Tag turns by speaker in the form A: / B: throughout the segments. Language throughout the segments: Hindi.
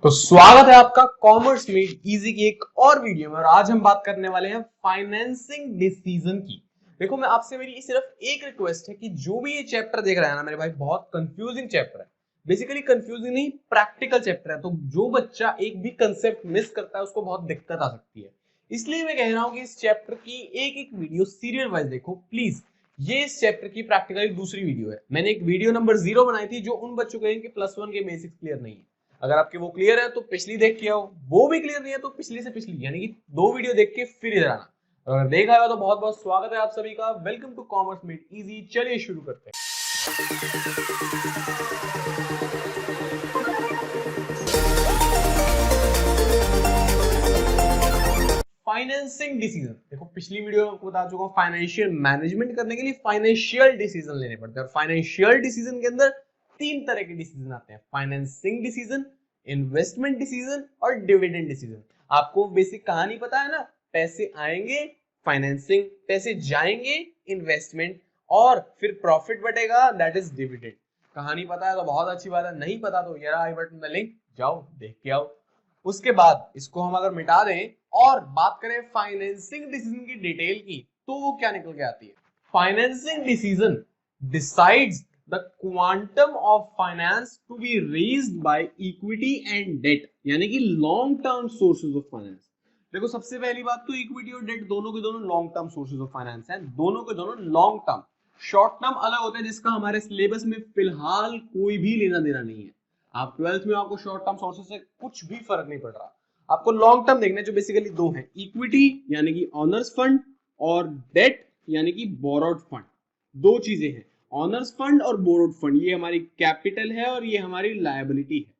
A: तो स्वागत है आपका कॉमर्स मेड इजी की एक और वीडियो में। और आज हम बात करने वाले हैं फाइनेंसिंग डिसीजन की। देखो, मैं आपसे मेरी सिर्फ एक रिक्वेस्ट है कि जो भी ये चैप्टर देख रहा है ना मेरे भाई, बहुत कंफ्यूजिंग चैप्टर है। बेसिकली कंफ्यूजिंग नहीं, प्रैक्टिकल चैप्टर है। तो जो बच्चा एक भी कंसेप्ट मिस करता है उसको बहुत दिक्कत आ सकती है। इसलिए मैं कह रहा हूं कि इस चैप्टर की एक एक वीडियो सीरियल वाइज देखो प्लीज। ये इस चैप्टर की प्रैक्टिकली दूसरी वीडियो है। मैंने एक वीडियो नंबर 0 बनाई थी जो उन बच्चों के +1 के बेसिक्स क्लियर नहीं है। अगर आपके वो क्लियर है तो पिछली देख के आओ, वो भी क्लियर नहीं है तो पिछली से पिछली यानी कि 2 वीडियो देख के फिर इधर आना। और अगर देखा है तो बहुत बहुत स्वागत है आप सभी का। Welcome to commerce made easy. चलिए शुरू करते हैं। फाइनेंसिंग डिसीजन, देखो पिछली वीडियो में आपको बता चुका हूं, फाइनेंशियल मैनेजमेंट करने के लिए फाइनेंशियल डिसीजन लेने पड़ते हैं। और फाइनेंशियल डिसीजन के अंदर 3 तरह के डिसीजन आते हैं: फाइनेंसिंग डिसीजन, इन्वेस्टमेंट डिसीजन और डिविडेंड डिसीजन। आपको बेसिक कहानी पता है ना, पैसे आएंगे फाइनेंसिंग, पैसे जाएंगे इन्वेस्टमेंट, और फिर प्रॉफिट बटेगा, दैट इज डिविडेंड। कहानी पता है तो बहुत अच्छी बात है, नहीं पता तो ये रहा आई बटन में लिंक, जाओ देख के आओ। उसके बाद इसको हम अगर मिटा दें और बात करें फाइनेंसिंग डिसीजन की डिटेल की, तो वो क्या निकल के आती है? Financing decision decides the quantum of finance to be raised by equity and debt, यानी कि long term sources of finance. देखो, सबसे पहली बात तो इक्विटी और डेट दोनों के दोनों long term sources of finance हैं। दोनों के दोनों लॉन्ग टर्म। शॉर्ट टर्म अलग होते हैं जिसका हमारे सिलेबस में फिलहाल कोई भी लेना देना नहीं है। आप 12th में आपको शॉर्ट टर्म सोर्सेज से कुछ भी फर्क नहीं पड़ रहा। आपको लॉन्ग टर्म देखने जो बेसिकली 2 हैं, इक्विटी यानी कि ऑनर्स फंड और डेट यानी कि बोरोड फंड। 2 चीजें हैं, ऑनर्स फंड और बोरोड फंड। ये हमारी कैपिटल है और ये हमारी लायबिलिटी है।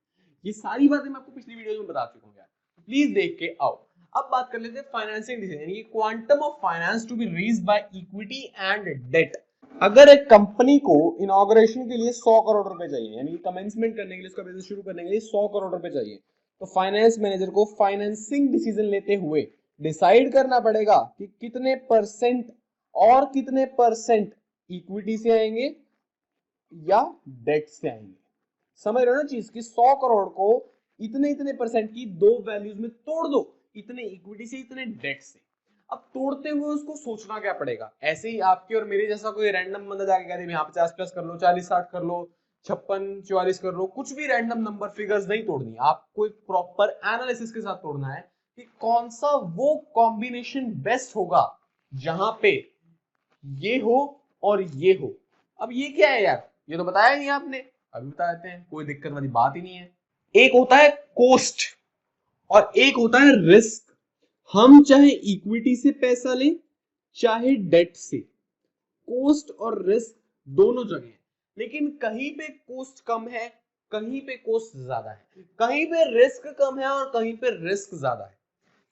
A: ये सारी बातें मैं आपको पिछली वीडियो में बता चुका हूं यार, प्लीज देख के आओ। अब बात कर लेते हैं फाइनेंसिंग डिसीजन, यानी कि quantum of finance to be raised by equity and debt. अगर एक कंपनी को इनॉग्रेशन के लिए 100 करोड़ रुपए चाहिए, यानी कमेंसमेंट करने के लिए, उसका बिजनेस शुरू करने के लिए 100 करोड़ रुपए चाहिए, तो फाइनेंस मैनेजर को फाइनेंसिंग डिसीजन लेते हुए डिसाइड करना पड़ेगा कि कितने परसेंट और कितने परसेंट इक्विटी से आएंगे या डेट से आएंगे। समझ रहे हो ना चीज की? 100 करोड़ को इतने इतने परसेंट की 2 वैल्यूज में तोड़ दो, इतने इक्विटी से इतने डेट से। अब तोड़ते हुए उसको सोचना क्या पड़ेगा? ऐसे ही आपके और मेरे जैसा कोई रैंडम बंदा जाके कह दे यहाँ 50+ कर लो, 40-60 कर लो, 56-44 कर लो, कुछ भी रैंडम नंबर फिगर्स नहीं तोड़नी। आपको एक प्रॉपर एनालिसिस के साथ तोड़ना है कि कौन सा वो कॉम्बिनेशन बेस्ट होगा जहां पे ये हो और ये हो। अब ये क्या है यार, ये तो बताया नहीं आपने, अभी बता देते हैं, कोई दिक्कत वाली बात ही नहीं है। एक होता है कोस्ट और एक होता है रिस्क। हम चाहे इक्विटी से पैसा लें चाहे डेट से, कोस्ट और रिस्क दोनों जगह है। लेकिन कहीं पे कोस्ट कम है, कहीं पे कोस्ट ज्यादा है, कहीं पे रिस्क कम है और कहीं पे रिस्क ज्यादा है।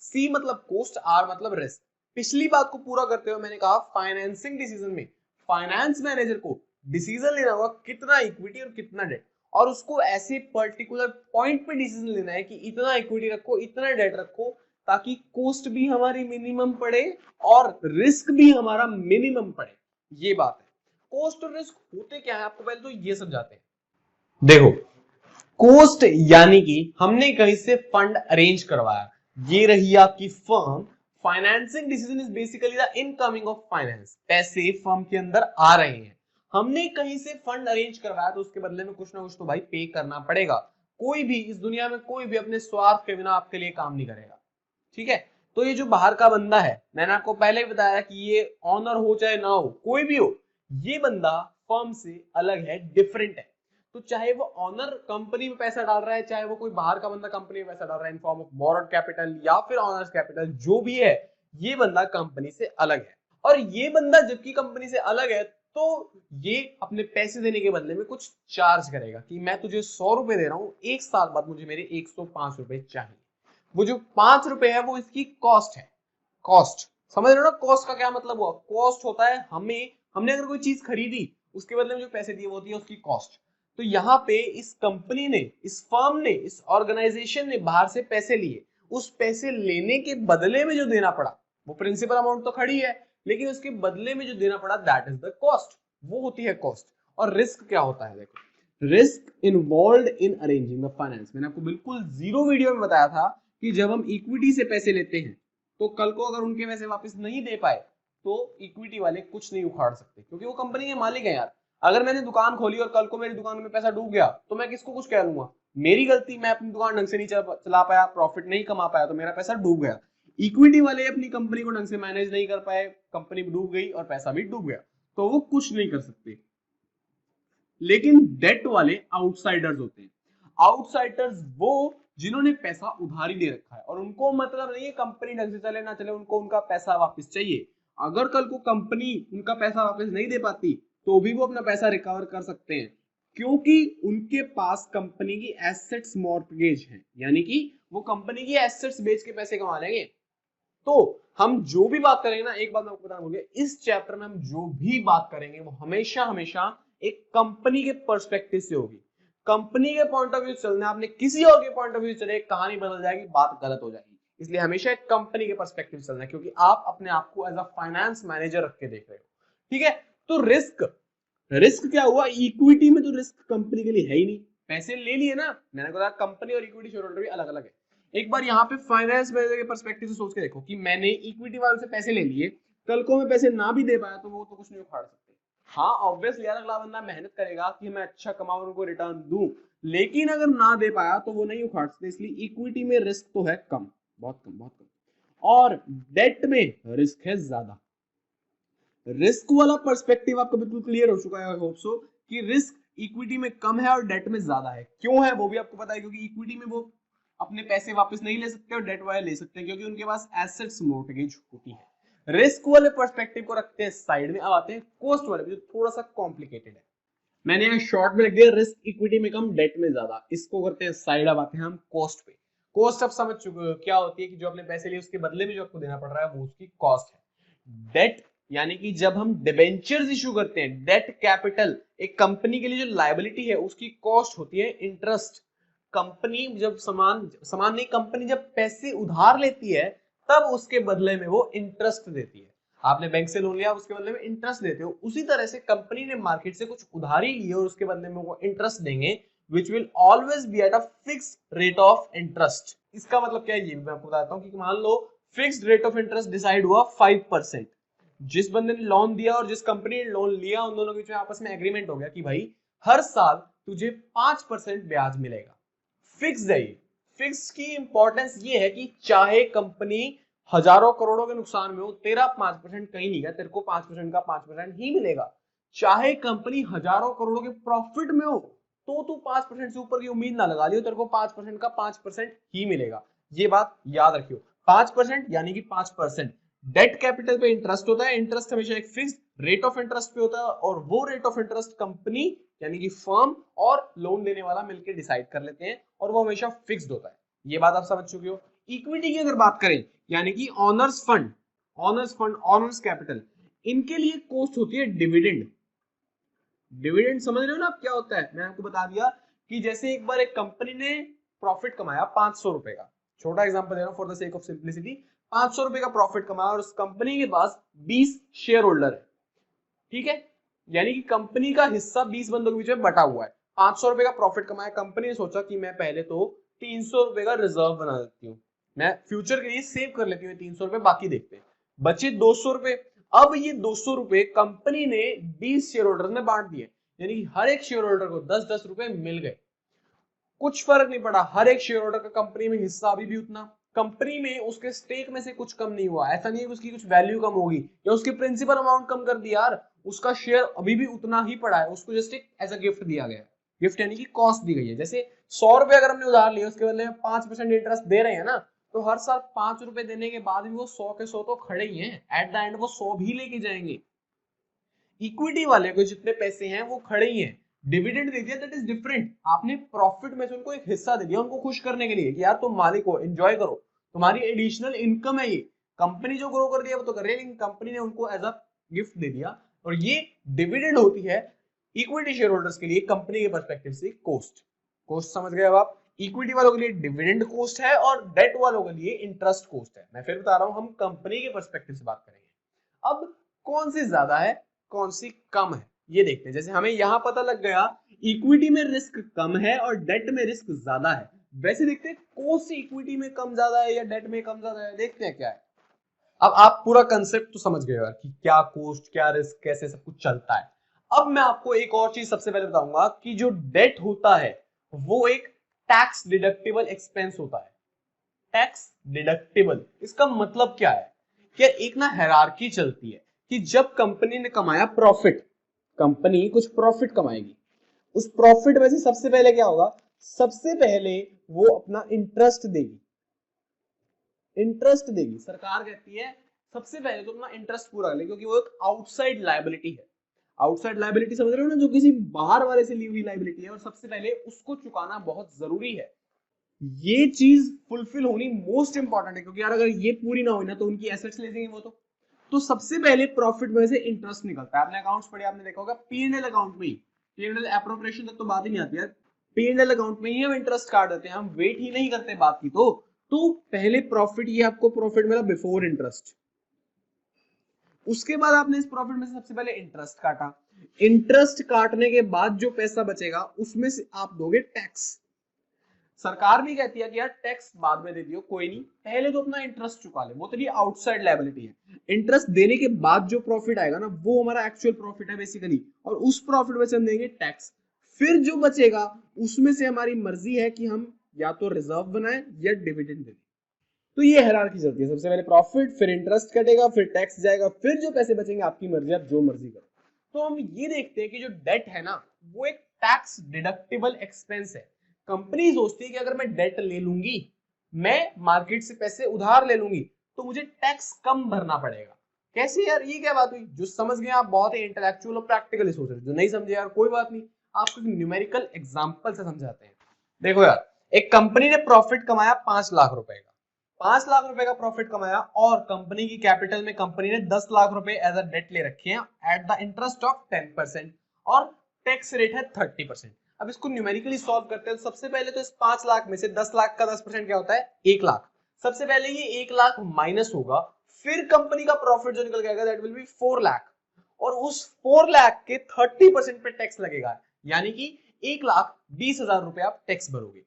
A: सी मतलब कोस्ट, आर मतलब रिस्क। पिछली बात को पूरा करते हुए मैंने कहा फाइनेंसिंग डिसीजन में फाइनेंस मैनेजर को डिसीजन लेना होगा कितना इक्विटी और कितना डेट, और उसको ऐसे पर्टिकुलर पॉइंट पे डिसीजन लेना है कि इतना इक्विटी रखो, इतना डेट रखो, ताकि कोस्ट भी हमारी मिनिमम पड़े और रिस्क भी हमारा मिनिमम पड़े। ये बात है। कोस्ट और रिस्क होते क्या है आपको पहले तो ये समझाते हैं। देखो, कोस्ट यानी कि हमने कहीं से फंड अरेंज करवाया, ये रही आपकी firm. Financing decision is basically the incoming of finance, पैसे फर्म के अंदर आ रहे हैं, हमने कहीं से फंड अरेंज करवाया तो उसके बदले में कुछ ना कुछ तो भाई पे करना पड़ेगा। कोई भी इस दुनिया में, कोई भी अपने स्वार्थ के बिना आपके लिए काम नहीं करेगा, ठीक है? तो ये जो बाहर का बंदा है, मैंने आपको पहले ही बताया कि ये ऑनर हो चाहे ना हो, कोई भी हो, ये बंदा फर्म से अलग है, डिफरेंट है। तो चाहे वो ऑनर कंपनी में पैसा डाल रहा है, चाहे वो कोई बाहर का बंदा कंपनी में पैसा डाल रहा है in form of borrowed capital या फिर ऑनर्स कैपिटल, जो भी है, ये बंदा कंपनी से अलग है। और ये बंदा जबकि कंपनी से अलग है तो ये अपने पैसे देने के बदले में कुछ चार्ज करेगा कि मैं तुझे 100 रुपए दे रहा हूं, 1 साल बाद मुझे मेरे 105 रुपए चाहिए। वो जो 5 रुपए है वो इसकी कॉस्ट है। कॉस्ट समझ रहे हो ना? कॉस्ट का क्या मतलब हुआ? कॉस्ट होता है हमने अगर कोई चीज खरीदी, उसके बदले में जो पैसे दिए वो होती है उसकी कॉस्ट। तो यहाँ पे इस कंपनी ने, इस फर्म ने, इस ऑर्गेनाइजेशन ने बाहर से पैसे लिए, उस पैसे लेने के बदले में जो देना पड़ा, वो प्रिंसिपल अमाउंट तो खड़ी है, लेकिन उसके बदले में जो देना पड़ा दैट इज द कॉस्ट, वो होती है कॉस्ट। और रिस्क क्या होता है? देखो, risk involve in arranging the finance. मैंने आपको बिल्कुल जीरो वीडियो में बताया था कि जब हम इक्विटी से पैसे लेते हैं तो कल को अगर उनके पैसे वापस नहीं दे पाए तो इक्विटी वाले कुछ नहीं उखाड़ सकते, क्योंकि वो कंपनी के मालिक है यार। अगर मैंने दुकान खोली और कल को मेरी दुकान में पैसा डूब गया तो मैं किसको कुछ कह लूंगा? मेरी गलती, मैं अपनी दुकान ढंग से नहीं चला पाया, प्रॉफिट नहीं कमा पाया तो मेरा पैसा डूब गया। इक्विटी वाले अपनी कंपनी को ढंग से मैनेज नहीं कर पाए, कंपनी डूब गई और पैसा भी डूब गया, तो वो कुछ नहीं कर सकते। लेकिन डेट वाले आउटसाइडर्स होते हैं। आउटसाइडर्स वो जिन्होंने पैसा उधारी दे रखा है और उनको मतलब नहीं है कंपनी ढंग से चले ना चले, उनको उनका पैसा वापस चाहिए। अगर कल को कंपनी उनका पैसा वापस नहीं दे पाती तो भी वो अपना पैसा रिकवर कर सकते हैं, क्योंकि उनके पास कंपनी की एसेट्स मॉर्गेज है, यानी कि वो कंपनी की एसेट्स बेच के पैसे कमा लेंगे। तो हम जो भी बात करेंगे ना, एक बात मैं आपको बताना भूल गया, इस चैप्टर में हम जो भी बात करेंगे वो हमेशा हमेशा एक कंपनी के पर्सपेक्टिव से होगी। कंपनी के पॉइंट ऑफ व्यू से चलना, आपने किसी और के पॉइंट ऑफ व्यू से चले कहानी बदल जाएगी, बात गलत हो जाएगी। इसलिए हमेशा एक कंपनी के पर्सपेक्टिव से चलना है, क्योंकि आप अपने आप को एज अ फाइनेंस मैनेजर रख के देख रहे हो। ठीक है, तो रिस्क, रिस्क क्या हुआ? इक्विटी में तो रिस्क कंपनी के लिए है ही नहीं, पैसे ले लिए ना। मैंने कहा कंपनी और इक्विटी शेयर होल्डर भी अलग अलग है। एक बार यहाँ पे फाइनेंस मैनेजर के पर्सपेक्टिव से सोच के देखो कि मैंने इक्विटी वाले से पैसे ले लिए, कल को मैं पैसे ना भी दे पाया तो वो तो कुछ नहीं उखाड़ सकते। हाँ ऑब्वियसली यार, अगला बंदा मेहनत करेगा कि मैं अच्छा कमाऊं, उनको रिटर्न दूं, लेकिन अगर ना दे पाया तो वो नहीं उखाड़ सकते। इसलिए इक्विटी में रिस्क तो है कम, बहुत कम, बहुत कम। और डेट में रिस्क है ज्यादा। रिस्क वाला पर्सपेक्टिव आपको बिल्कुल क्लियर हो चुका है, आई होप सो, कि रिस्क इक्विटी में कम है और डेट में ज्यादा है। क्यों है वो भी आपको पता है, क्योंकि इक्विटी में वो अपने पैसे वापस नहीं ले सकते और डेट वाले ले सकते हैं, क्योंकि उनके पास एसेट्स मॉर्गेज होती है। रिस्क वाले पर्सपेक्टिव को रखते हैं साइड में। अब आते हैं कॉस्ट वाले, जो थोड़ा सा कॉम्प्लिकेटेड है। मैंने यहाँ शॉर्ट में लिख दिया रिस्क इक्विटी में कम, डेट में ज्यादा, इसको करते हैं साइड। अब आते हैं हम कॉस्ट पे। कॉस्ट अब समझ चुके हो क्या होती है, कि जो अपने पैसे लिए उसके बदले में जो आपको देना पड़ रहा है वो उसकी कॉस्ट है। डेट यानी कि जब हम डिबेंचर्स इशू करते हैं, डेट कैपिटल, एक कंपनी के लिए जो लायबिलिटी है उसकी कॉस्ट होती है इंटरेस्ट। कंपनी जब समान नहीं, कंपनी जब पैसे उधार लेती है तब उसके बदले में वो इंटरेस्ट देती है। आपने बैंक से लोन लिया, उसके बदले में इंटरेस्ट देते हो, उसी तरह से कंपनी ने मार्केट से कुछ उधारी ली और उसके बदले में वो इंटरेस्ट देंगे, which will always be at a fixed rate of interest। इसका मतलब क्या है ये मैं आपको बताता हूँ, कि मान लो fixed rate of interest decide हुआ 5%। जिस बंदे ने लोन दिया और जिस कंपनी ने लोन लिया, उन दोनों के बीच में आपस में एग्रीमेंट हो गया कि भाई हर साल तुझे 5% ब्याज मिलेगा। फिक्स है ये। फिक्स की इंपॉर्टेंस ये है कि चाहे कंपनी हजारों करोड़ों के नुकसान में हो, तेरा 5% कहीं नहीं गया, तेरे को 5% का 5% ही मिलेगा। चाहे कंपनी हजारों करोड़ों के प्रॉफिट में हो तो तू 5% से ऊपर की उम्मीद ना लगा लियो, तेरे को 5% का 5% ही मिलेगा। ये बात याद रखियो, 5% यानी कि 5%। डेट कैपिटल पे इंटरेस्ट होता है, इंटरेस्ट हमेशा एक फिक्स्ड रेट ऑफ इंटरेस्ट पे होता है, और वो रेट ऑफ इंटरेस्ट कंपनी यानी कि फर्म और लोन देने वाला मिलकर डिसाइड कर लेते हैं, और वो हमेशा फिक्स्ड होता है। ये बात आप समझ चुके हो। इक्विटी की अगर बात करें, यानी कि ऑनर्स फंड, ऑनर्स कैपिटल, इनके लिए कॉस्ट होती है डिविडेंड। डिविडेंड समझ रहे हो ना आप क्या होता है? मैं आपको बता दिया कि जैसे एक बार एक कंपनी ने प्रॉफिट कमाया 500 रुपए का, छोटा एग्जांपल दे रहा हूं for the sake of simplicity, 500 रुपए का प्रॉफिट कमाया और उस कंपनी के पास 20 शेयर होल्डर है। ठीक है, यानी कि कंपनी का हिस्सा 20 बंदों के बीच में बटा हुआ है। 500 रुपए का प्रॉफिट कमाया, कंपनी ने सोचा कि मैं पहले तो 300 रुपए का रिजर्व बना देती हूँ, मैं फ्यूचर के लिए सेव कर लेती हूँ 300 रुपए, बाकी देखते हैं। बचे 200 रुपए। अब ये 200 रुपए कंपनी ने 20 शेयर होल्डर में बांट दिए, यानी कि हर एक शेयर होल्डर को 10-10 रुपए मिल गए। कुछ फर्क नहीं पड़ा, हर एक शेयर होल्डर का कंपनी में हिस्सा अभी भी उतना, कंपनी में उसके स्टेक में से कुछ कम नहीं हुआ। ऐसा नहीं है कि उसकी कुछ वैल्यू कम होगी या उसकी प्रिंसिपल अमाउंट कम कर दिया यार, उसका शेयर अभी भी उतना ही पड़ा है, उसको जस्ट एक एज अ गिफ्ट दिया गया है। गिफ्ट यानी कि कॉस्ट दी गई है। जैसे 100 रुपए अगर हमने उधार लिया, उसके बदले में 5% इंटरेस्ट दे रहे हैं ना, तो हर साल 5 रुपए देने के बाद भी वो 100 के 100 तो खड़े ही हैं, एट द एंड वो 100 भी लेके जाएंगे। इक्विटी वाले को जितने पैसे हैं वो खड़े ही हैं। डिविडेंड दे दिया, दैट इज डिफरेंट। आपने प्रॉफिट में से उनको एक हिस्सा दे दिया, उनको खुश करने के लिए कि यार तुम मालिक हो, एंजॉय करो, तुम्हारी एडिशनल इनकम है ये। कंपनी जो ग्रो कर दिया वो तो कर रही है, लेकिन कंपनी ने उनको एज अ गिफ्ट दे दिया, और ये डिविडेंड होती है इक्विटी शेयर होल्डर्स के लिए कंपनी के पर्सपेक्टिव से कॉस्ट। कॉस्ट समझ गए अब आप? इक्विटी वालों के लिए डिविडेंड कॉस्ट है और डेट वालों के लिए इंटरेस्ट कॉस्ट है। मैं फिर बता रहा हूं, हम कंपनी के पर्सपेक्टिव से बात करेंगे। अब कौन सी ज्यादा है, कौन सी कम है, ये देखते हैं। जैसे हमें यहां पता लग गया इक्विटी में रिस्क कम है और डेट में रिस्क ज्यादा है। वैसे देखते हैं कॉस्ट इक्विटी में कम ज्यादा है या डेट में कम ज्यादा है, देखते हैं क्या है। अब आप पूरा कंसेप्ट तो समझ गए यार कि क्या कॉस्ट क्या रिस्क कैसे सब कुछ चलता है। अब मैं आपको एक और चीज सबसे पहले बताऊंगा कि जो डेट होता है वो एक टैक्स डिडक्टेबल एक्सपेंस होता है। टैक्स डिडक्टेबल इसका मतलब क्या है कि एक ना हायरार्की चलती है कि जब कंपनी ने कमाया प्रॉफिट, कंपनी कुछ प्रॉफिट कमाएगी, उस प्रॉफिट में से सबसे पहले क्या होगा, सबसे पहले वो अपना इंटरेस्ट देगी। इंटरेस्ट देगी, सरकार कहती है सबसे पहले तो अपना इंटरेस्ट पूरा कर ले, क्योंकि वो एक आउटसाइड लायबिलिटी है। आउटसाइड लायबिलिटी समझ रहे हो ना, जो किसी बाहर वाले से ली हुई लायबिलिटी है और सबसे पहले उसको चुकाना बहुत जरूरी है। ये चीज फुलफिल होनी मोस्ट इंपॉर्टेंट है, क्योंकि यार अगर ये पूरी ना हुई ना तो उनकी एसेट्स ले जाएंगे वो। तो सबसे पहले प्रॉफिट में से इंटरेस्ट निकलता है। आपने अकाउंट्स पढ़े, आपने देखा होगा पी&एल अकाउंट में ही, पी&एल एप्रोप्रिएशन तक तो बात ही नहीं आती यार, पी&एल अकाउंट में ही हम इंटरेस्ट काट देते हैं, हम वेट ही नहीं करते बात की। तो पहले प्रॉफिट, ये आपको प्रॉफिट मिला बिफोर इंटरेस्ट, उसके बाद आपने इस प्रॉफिट में से सबसे पहले इंटरेस्ट काटा। इंटरेस्ट काटने के बाद जो पैसा बचेगा उसमें से आप दोगे टैक्स। सरकार भी कहती है कि यार टैक्स बाद में दे दियो, कोई नहीं, पहले तो अपना इंटरेस्ट चुका ले, वो तो ये आउटसाइड लायबिलिटी है। इंटरेस्ट देने के बाद जो प्रॉफिट आएगा ना वो हमारा एक्चुअल प्रॉफिट है बेसिकली, और उस प्रॉफिट में से हम देंगे टैक्स। फिर जो बचेगा उसमें से हमारी मर्जी है कि हम या तो रिजर्व बनाए या डिविडेंड दें। तो ये हायरार्की चलती है, सबसे पहले प्रॉफिट, फिर इंटरेस्ट कटेगा, फिर टैक्स जाएगा, फिर जो पैसे बचेंगे आपकी मर्जी, आप जो मर्जी करो। तो हम ये देखते हैं कि जो डेट है ना वो एक टैक्स डिडक्टेबल एक्सपेंस है। कंपनी सोचती है कि अगर मैं डेट ले लूंगी, मैं मार्केट से पैसे उधार ले लूंगी, तो मुझे टैक्स कम भरना पड़ेगा। कैसे यार, ये क्या बात हुई? जो समझ गए आप बहुत ही इंटेलेक्चुअल और प्रैक्टिकली सोच रहे, जो नहीं समझे यार कोई बात नहीं, आपको न्यूमेरिकल एग्जांपल से समझाते हैं। देखो यार, एक कंपनी ने प्रॉफिट कमाया 5 लाख रुपए का, 5 लाख रुपए का प्रॉफिट कमाया, और कंपनी की कैपिटल में कंपनी ने 10 लाख रुपए एज अ डेट ले रखे हैं एट द इंटरेस्ट ऑफ 10%, और टैक्स रेट है 30%। अब इसको न्यूमेरिकली सॉल्व करते हैं तो सबसे पहले तो इस 5 लाख में से 10 लाख का 10% क्या होता है, 1 लाख। सबसे पहले ये 1 लाख माइनस होगा, फिर कंपनी का प्रॉफिट जो निकल जाएगा दैट विल बी 4 लाख, और उस 4 लाख के 30% पे टैक्स लगेगा, यानी कि 1,20,000 रुपए आप टैक्स भरोगे।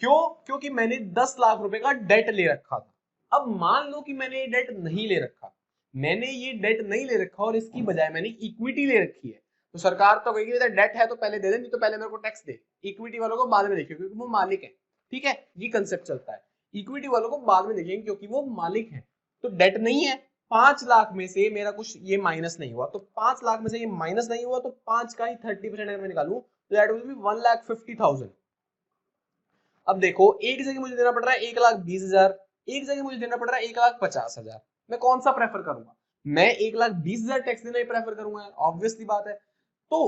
A: क्यों? क्योंकि मैंने 10 लाख रुपए का डेट ले रखा था। अब मान लो कि मैंने ये डेट नहीं ले रखा, मैंने ये डेट नहीं ले रखा और इसकी बजाय मैंने इक्विटी ले रखी है, तो सरकार तो कहेगी डेट है तो पहले दे दे, नहीं तो पहले मेरे को टैक्स दे। इक्विटी वालों को बाद में देखिए क्योंकि वो मालिक है, ठीक है, ये कंसेप्ट चलता है। इक्विटी वालों को बाद में देखेंगे क्योंकि वो मालिक है। तो डेट नहीं है, 5 लाख में से मेरा कुछ ये माइनस नहीं हुआ, तो 5 लाख में से ये माइनस नहीं हुआ, तो 5 का ही 30% अगर मैं निकालूं तो दैट विल बी 1,50,000। अब देखो, एक जगह मुझे देना पड़ रहा है 1,20,000, एक जगह मुझे देना पड़ रहा है 1,50,000, मैं कौन सा प्रेफर करूंगा? मैं 1,20,000 टैक्स देना ही प्रेफर करूंगा, ऑब्वियसली बात है। तो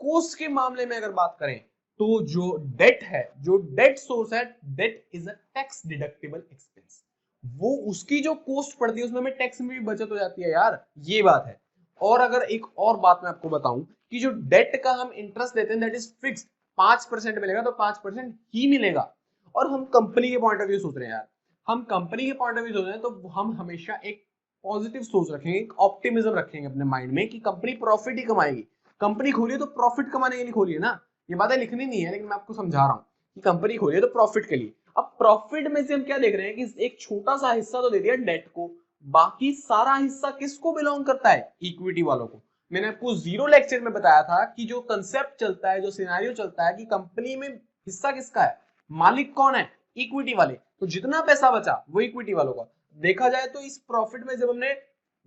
A: कोस्ट के मामले में अगर बात करें तो जो डेट है, जो डेट सोर्स है, debt is a tax deductible expense. वो उसकी जो कॉस्ट पड़ती है उसमें टैक्स में भी बचत हो जाती है यार, ये बात है। और अगर एक और बात मैं आपको बताऊं कि जो डेट का हम इंटरेस्ट देते हैं दैट इज फिक्स्ड, 5% मिलेगा तो 5% ही मिलेगा। और हम कंपनी के पॉइंट ऑफ व्यू सोच रहे हैं यार, हम कंपनी के पॉइंट ऑफ व्यू सोच रहे हैं, तो हम हमेशा एक पॉजिटिव सोच रखेंगे, एक ऑप्टिमिज्म रखेंगे अपने माइंड में कि कंपनी प्रॉफिट ही कमाएगी। कंपनी खोली है तो प्रॉफिट कमाने के लिए खोली है ना, ये बातें लिखनी नहीं है, लेकिन मैं आपको समझा रहा हूँ कि कंपनी खोली है तो प्रॉफिट के लिए। अब प्रॉफिट में से हम क्या देख रहे हैं कि एक छोटा सा हिस्सा तो दे दिया डेट को, बाकी सारा हिस्सा किसको बिलोंग करता है? इक्विटी वालों को। मैंने आपको जीरो लेक्चर में बताया था कि जो कंसेप्ट चलता है, जो सिनेरियो चलता है कि कंपनी में हिस्सा किसका है, मालिक कौन है? इक्विटी वाले। तो जितना पैसा बचा वो इक्विटी वालों का। देखा जाए तो इस प्रॉफिट में जब हमने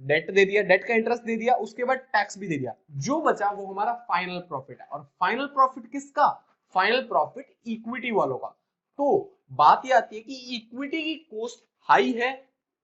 A: डेट दे दिया, डेट का इंटरेस्ट दे दिया, उसके बाद टैक्स भी दे दिया, जो बचा वो हमारा फाइनल प्रॉफिट है। और फाइनल प्रॉफिट किसका? फाइनल प्रॉफिट इक्विटी वालों का। तो बात ये आती है कि इक्विटी की कॉस्ट हाई है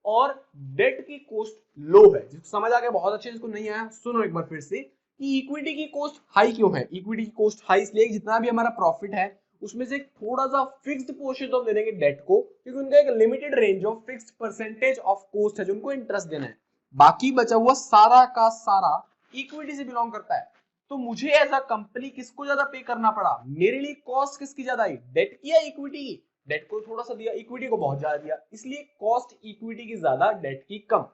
A: और डेट की कॉस्ट लो है। जिसको समझ आ गया बहुत अच्छे, जिसको नहीं आया सुनो एक बार फिर से कि इक्विटी की कॉस्ट हाई क्यों है। इक्विटी की कॉस्ट हाई इसलिए जितना भी हमारा प्रॉफिट है उसमें से थोड़ा सा फिक्स्ड पोर्शन तो हम दे देंगे डेट को, क्योंकि उनका एक limited range of fixed percentage of cost है जो उनको इंटरेस्ट देना है। बाकी बचा हुआ सारा का सारा इक्विटी से बिलोंग करता है। तो मुझे एज अ कंपनी किसको ज्यादा पे करना पड़ा? मेरे लिए कॉस्ट किसकी ज्यादा आई, डेट की या इक्विटी की? डेट को थोड़ा सा दिया, इक्विटी को बहुत ज्यादा दिया, इसलिए कॉस्ट इक्विटी की ज्यादा, डेट की कम।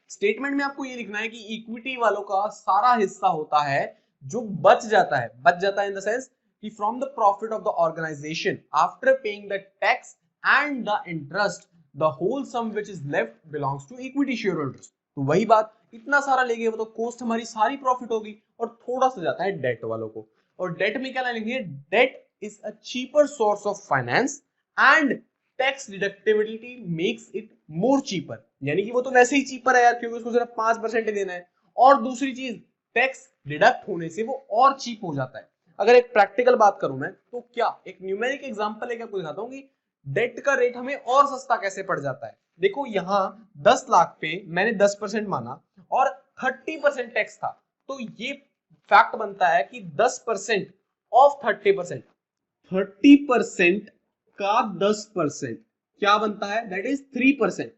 A: स्टेटमेंट में आपको ये लिखना है कि इक्विटी वालों का सारा हिस्सा होता है जो बच जाता है इन द सेंस कि from the profit of the organisation after paying the tax and the interest the whole sum which is left belongs to equity shareholders. तो वही बात, इतना सारा ले गए वो तो कॉस्ट हमारी सारी प्रॉफिट होगी और थोड़ा सा जाता है डेट वालों को। और डेट में क्या लिखेंगे, debt is a cheaper source of finance and tax deductibility makes it more cheaper, यानी कि वो तो वैसे ही चीपर है यार, क्योंकि उसको सिर्फ 5% ही देना है। और दूसरी चीज, टैक्स डिडक्ट होने से वो और चीप हो जाता है। अगर एक प्रैक्टिकल बात करूं मैं, तो क्या एक न्यूमेरिक एग्जांपल लेकर आपको दिखाता हूं कि डेट का रेट हमें और सस्ता कैसे पड़ जाता है। देखो यहां 10 लाख पे मैंने 10% माना और 30% टैक्स था, तो ये फैक्ट बनता है कि 10% ऑफ 30%, 30% का 10% क्या बनता है, दैट इज 3%।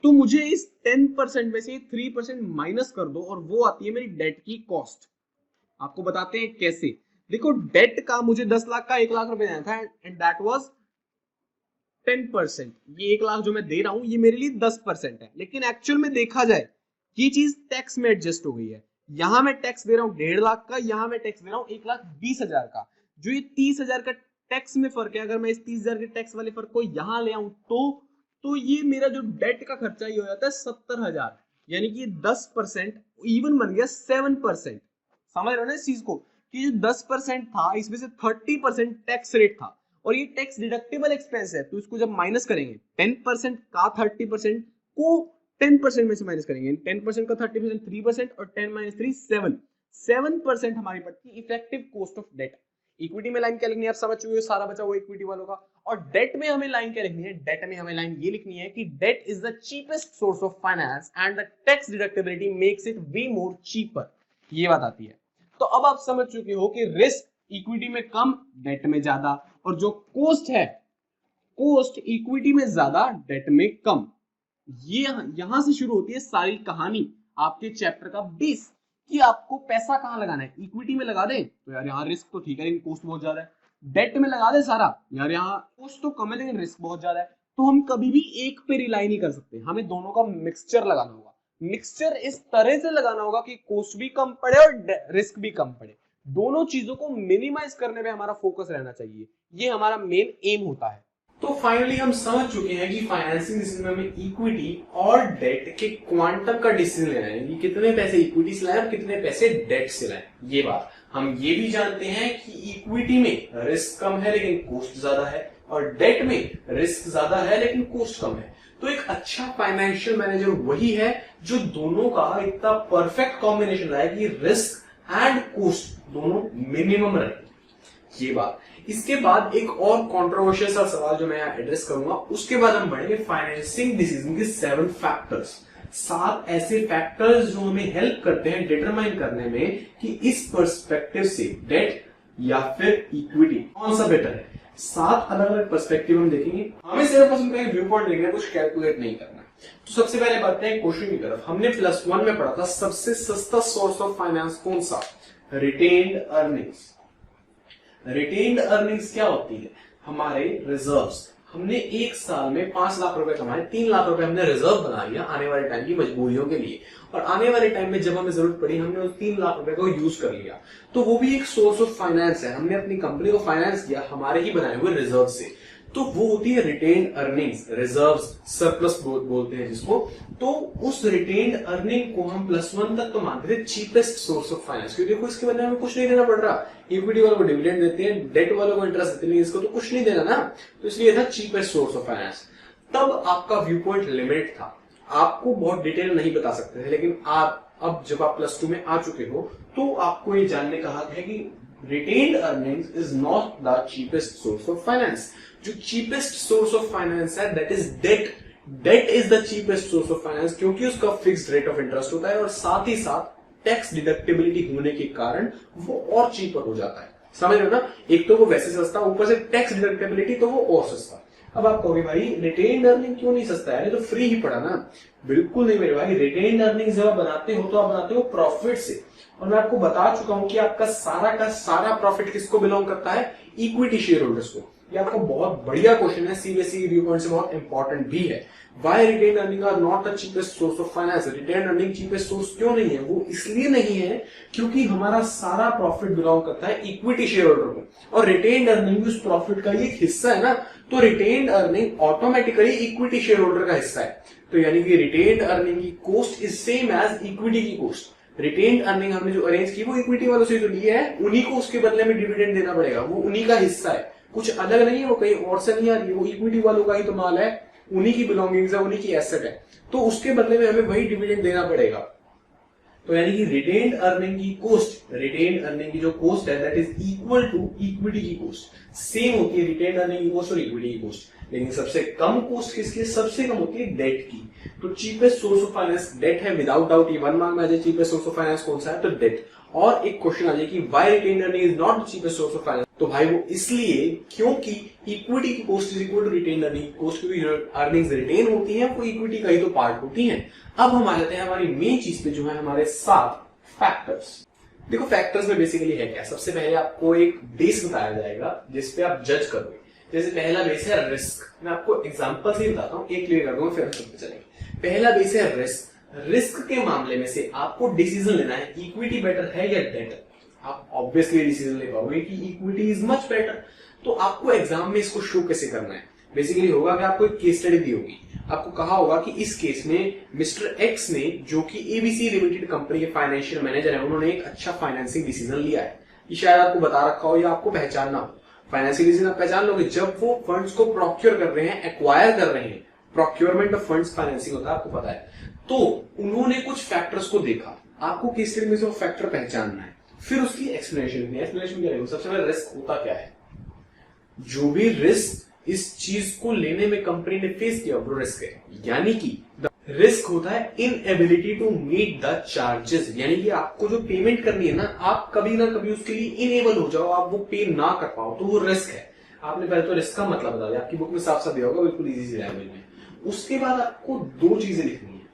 A: तो मुझे इस 10% में से 3% माइनस कर दो और वो आती है मेरी डेट की कॉस्ट। आपको बताते हैं कैसे। देखो डेट का मुझे 10 लाख का 1 लाख रुपए देना था एंड दैट वाज 10%। ये 1 लाख जो मैं दे रहा हूं ये मेरे लिए 10% है, लेकिन एक्चुअल में देखा जाए ये चीज टैक्स में एडजस्ट हो गई है। यहां मैं टैक्स दे रहा हूं 1.5 लाख का, यहां मैं टैक्स दे रहा हूं 1,20,000 का। जो ये 30,000 का टैक्स में फर्क है, अगर मैं इस 30,000 के टैक्स वाले फर्क को यहां ले आऊं तो ये मेरा जो डेट का खर्चा ये हो जाता है 70,000, यानी कि 10% इवन बन गया 7%। समझ रहे हो ना इस चीज को, कि जो 10% था इसमें से 30% टैक्स रेट था और ये टैक्स डिडक्टेबल एक्सपेंस है, तो इसको जब माइनस करेंगे 10% का 30% को 10% में से माइनस करेंगे, 10% का 30% 3% और 10 माइनस 3 7% हमारी पड़ती effective cost of debt. Equity में लाइन क्या लिखनी है आप समझ चुके हो, सारा बचा हुआ इक्विटी वालों का। और डेट में हमें लाइन क्या लिखनी है, डेट में हमें लाइन ये लिखनी है कि debt is the cheapest source of finance and the tax deductibility makes it way more cheaper. ये बात आती है। तो अब आप समझ चुके हो कि रिस्क इक्विटी में कम, डेट में ज्यादा, और जो कॉस्ट है, कॉस्ट इक्विटी में ज्यादा, डेट में कम। ये यहां से शुरू होती है सारी कहानी आपके चैप्टर का बेस, कि आपको पैसा कहां लगाना है। इक्विटी में लगा दे तो यार यहाँ रिस्क तो ठीक है लेकिन कॉस्ट बहुत ज्यादा है। डेट में लगा दे सारा, यार यहाँ कॉस्ट तो कम है लेकिन रिस्क बहुत ज्यादा है। तो हम कभी भी एक पे रिलाई नहीं कर सकते, हमें दोनों का मिक्सचर लगाना होगा। मिक्सचर इस तरह से लगाना होगा कि कॉस्ट भी कम पड़े और रिस्क भी कम पड़े। दोनों चीजों को मिनिमाइज करने में हमारा फोकस रहना चाहिए, ये हमारा मेन एम होता है। तो फाइनली हम समझ चुके हैं कि फाइनेंसिंग डिसीजन में हमें इक्विटी और डेट के क्वांटम का डिसीजन लेना है, कि कितने पैसे इक्विटी से लाएं और कितने पैसे डेट से लाएं। ये बात हम ये भी जानते हैं कि इक्विटी में रिस्क कम है लेकिन कॉस्ट ज्यादा है, और डेट में रिस्क ज्यादा है लेकिन कॉस्ट कम है। तो एक अच्छा फाइनेंशियल मैनेजर वही है जो दोनों का इतना परफेक्ट कॉम्बिनेशन लाए कि रिस्क एंड कॉस्ट दोनों मिनिमम रहे। ये बात। इसके बाद एक और कंट्रोवर्शियल सा सवाल जो मैं यहाँ एड्रेस करूंगा, उसके बाद हम बढ़ेंगे फाइनेंसिंग डिसीजन के 7 फैक्टर्स। 7 ऐसे फैक्टर्स जो हमें हेल्प करते हैं डिटरमाइन करने में कि इस पर्सपेक्टिव से डेट या फिर इक्विटी कौन सा बेटर है। 7 अलग अलग पर्सपेक्टिव हम देखेंगे, हमें सिर्फ उनका एक व्यू पॉइंट देखना है, कुछ कैलकुलेट नहीं करना। तो सबसे पहले बढ़ते हैं क्वेश्चन की तरफ। हमने +1 में पढ़ा था सबसे सस्ता सोर्स ऑफ फाइनेंस कौन सा, रिटेन्ड अर्निंग्स। रिटेन्ड अर्निंग्स क्या होती है, हमारे रिजर्व्स। हमने एक साल में 5 लाख रुपए कमाए, 3 लाख रुपए हमने रिजर्व बना लिया आने वाले टाइम की मजबूरियों के लिए, और आने वाले टाइम में जब हमें जरूरत पड़ी हमने उस 3 लाख रुपए को यूज कर लिया। तो वो भी एक सोर्स ऑफ फाइनेंस है, हमने अपनी कंपनी को फाइनेंस किया हमारे ही बनाए हुए रिजर्व से। तो वो होती है रिटेन्ड अर्निंग्स, रिजर्व्स, सरप्लस बोलते हैं जिसको। तो उस रिटेन्ड अर्निंग को हम +1 तक तो मानते थे चीपेस्ट सोर्स ऑफ फाइनेंस, क्योंकि देखो इसके बदले हमें कुछ नहीं देना पड़ रहा। इक्विटी वालों को डिविडेंड देते हैं, डेट वालों को इंटरेस्ट देते हैं, इसको तो कुछ नहीं देना ना, तो इसलिए था चीपेस्ट सोर्स ऑफ फाइनेंस। तब आपका व्यू पॉइंट लिमिटेड था, आपको बहुत डिटेल नहीं बता सकते थे, लेकिन आप अब जब आप +2 में आ चुके हो तो आपको ये जानने का हक है कि retained earnings is not the cheapest source of finance. जो चीपेस्ट सोर्स ऑफ फाइनेंस है that is debt. Debt is the cheapest source of finance, क्योंकि उसका फिक्स्ड रेट ऑफ इंटरेस्ट होता है और साथ ही साथ टैक्स डिडक्टिबिलिटी होने के कारण वो और चीपर हो जाता है। समझ रहे हो ना, एक तो वो वैसे सस्ता, ऊपर से टैक्स डिडक्टिबिलिटी तो वो और सस्ता। अब आप कहोगे भाई रिटेन्ड अर्निंग क्यों नहीं सस्ता है, ये तो फ्री ही पड़ा ना। बिल्कुल नहीं मेरे भाई, रिटेन्ड अर्निंग जब आप बनाते हो तो आप बनाते हो प्रॉफिट से, और मैं आपको बता चुका हूं कि आपका सारा का सारा प्रॉफिट किसको बिलोंग करता है, इक्विटी शेयर होल्डर्स को।
B: ये आपका बहुत बढ़िया क्वेश्चन है, सीबीएसई व्यू पॉइंट से बहुत इंपॉर्टेंट भी है। Why retain earning are not the cheapest source of finance? Retain earning cheapest source क्यों नहीं है? वो इसलिए नहीं है क्योंकि हमारा सारा प्रॉफिट बिलोंग करता है इक्विटी शेयर होल्डर को, और रिटेन अर्निंग उस प्रॉफिट का एक हिस्सा है ना, तो retain earning automatically equity share holder का हिस्सा है। तो यानी कि रिटेन अर्निंग की cost is same as equity की कॉस्ट। रिटेन अर्निंग हमने जो अरेंज की वो इक्विटी वालों से जो ली है, उन्हीं को उसके बदले में डिविडेंड देना पड़ेगा, वो उन्हीं का हिस्सा है, कुछ अलग नहीं है, वो कहीं और से नहीं आ रही है, वो इक्विटी वालों का ही तो माल है, उन्हीं की बिलोंगिंग्स है, उन्हीं की एसेट है, तो उसके बदले में हमें वही डिविडेंड देना पड़ेगा। तो यानी कि रिटेन अर्निंग की कॉस्ट, रिटेन अर्निंग की जो कॉस्ट है that is equal to equity की कॉस्ट, सेम होती है रिटेन अर्निंग की कॉस्ट और इक्विटी की कॉस्ट। लेकिन सबसे कम कॉस्ट किसकी? सबसे कम होती है डेट की। तो cheapest source of finance debt है, विदाउट डाउट ये 1 मार्क में आ जाए चीपेस्ट सोर्स ऑफ फाइनेंस कौन सा है, तो डेट। और एक क्वेश्चन आ जाए कि why retain earning is not the cheapest source of finance, तो भाई वो इसलिए क्योंकि इक्विटी की cost is equal to retain earning cost, क्योंकि अर्निंग्स रिटेन होती हैं वो इक्विटी का ही तो पार्ट होती हैं। अब हम आ जाते हैं हमारी मेन चीज पे, जो है हमारे 7 फैक्टर्स। देखो फैक्टर्स में बेसिकली है क्या, सबसे पहले आपको एक बेस बताया जाएगा जिसपे आप जज करोगे। जैसे पहला बेस है रिस्क, मैं आपको एग्जांपल से बताता हूँ, एक क्लियर कर दूंगा फिर हम सब पे चलेंगे। पहला बेस है रिस्क। रिस्क के मामले में से आपको डिसीजन लेना है इक्विटी बेटर है या डेट। आप ऑब्वियसली डिसीजन ले पाओगे कि इक्विटी इज मच बेटर। तो आपको एग्जाम में इसको शो कैसे करना है? बेसिकली होगा कि आपको एक केस स्टडी दी होगी, आपको कहा होगा कि इस केस में मिस्टर एक्स ने, जो कि एबीसी लिमिटेड कंपनी के फाइनेंशियल मैनेजर है, उन्होंने एक अच्छा फाइनेंसिंग डिसीजन लिया है। ये शायद आपको बता रखा हो या आपको पहचानना हो। फाइनेंशियल डिसीजन आप पहचान लोगे जब वो फंड्स को प्रोक्योर कर रहे हैं, एक्वायर कर रहे हैं। प्रोक्योरमेंट ऑफ फंड्स फाइनेंसिंग होता है, आपको पता है। तो उन्होंने कुछ फैक्टर्स को देखा, आपको केस स्टडी में से वो फैक्टर पहचानना है, फिर उसकी एक्सप्लेनेशन दी। एक्सप्लेनेशन क्या रहेगी? सबसे पहले रिस्क होता क्या है, जो भी रिस्क इस चीज को लेने में कंपनी ने फेस किया वो रिस्क है। यानी कि रिस्क होता है inability to meet the charges, यानी कि आपको जो पेमेंट करनी है ना, आप कभी ना कभी उसके लिए इनेबल हो जाओ, आप वो पे ना कर पाओ, तो वो रिस्क है। आपने पहले तो रिस्क का मतलब बता दिया, आपकी बुक में साफ साफ दिया होगा बिल्कुल इजी सी लैंग्वेज में। उसके बाद आपको 2 चीजें लिखनी है,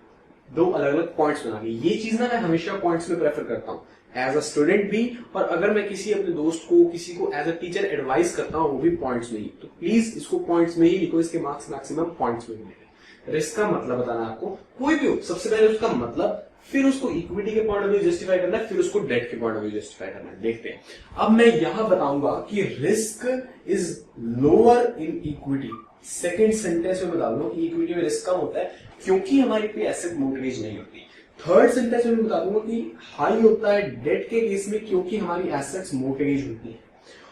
B: 2 अलग अलग पॉइंट्स बना के। ये चीज ना मैं हमेशा पॉइंट्स में प्रेफर करता हूँ एज अ स्टूडेंट भी, और अगर मैं किसी अपने दोस्त को, किसी को एज अ टीचर एडवाइस करता हूँ वो भी पॉइंट्स में ही। तो प्लीज इसको पॉइंट्स में ही लिखो, इसके मार्क्स मैक्सिमम पॉइंट्स में मिलेंगे। रिस्क का मतलब बताना आपको, कोई भी हो, सबसे पहले उसका मतलब, फिर उसको इक्विटी के पॉइंट ऑफ व्यू जस्टिफाई करना है, फिर उसको डेट के पॉइंट ऑफ व्यू जस्टिफाई करना है। देखते हैं। अब मैं यहां बताऊंगा कि risk is lower in equity. Second sentence में बता दूंगा कि इक्विटी में रिस्क कम होता है क्योंकि हमारी पे एसेट मोर्टगेज नहीं होती। थर्ड सेंटेंस में बता दूंगा कि हाई होता है डेट के केस में क्योंकि हमारी एसेट्स मोर्टगेज होती है।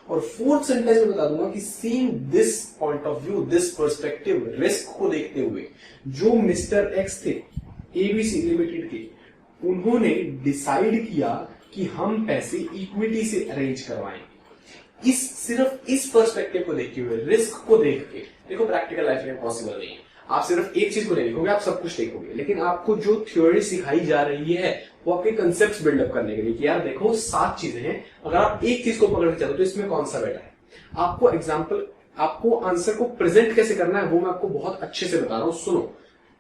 B: और फोर्थ सेंटेंस में बता दूंगा कि seeing this point of view, this perspective, risk को देखते हुए जो मिस्टर एक्स थे एबीसी लिमिटेड के, उन्होंने डिसाइड किया कि हम पैसे इक्विटी से अरेंज करवाएं। सिर्फ इस पर्सपेक्टिव को देखते हुए, रिस्क को देख के, देखो प्रैक्टिकल लाइफ में पॉसिबल नहीं है, आप सिर्फ एक चीज को नहीं लिखोगे, आप सब कुछ लिखोगे, लेकिन आपको जो थ्योरी सिखाई जा रही है वो आपके कंसेप्ट बिल्डअप करने के लिए कि यार देखो 7 चीजें हैं, अगर आप एक चीज को पकड़ के चलो तो इसमें कौन सा बेटर है। आपको एग्जाम्पल, आपको आंसर को प्रेजेंट कैसे करना है वो मैं आपको बहुत अच्छे से बता रहा हूं। सुनो,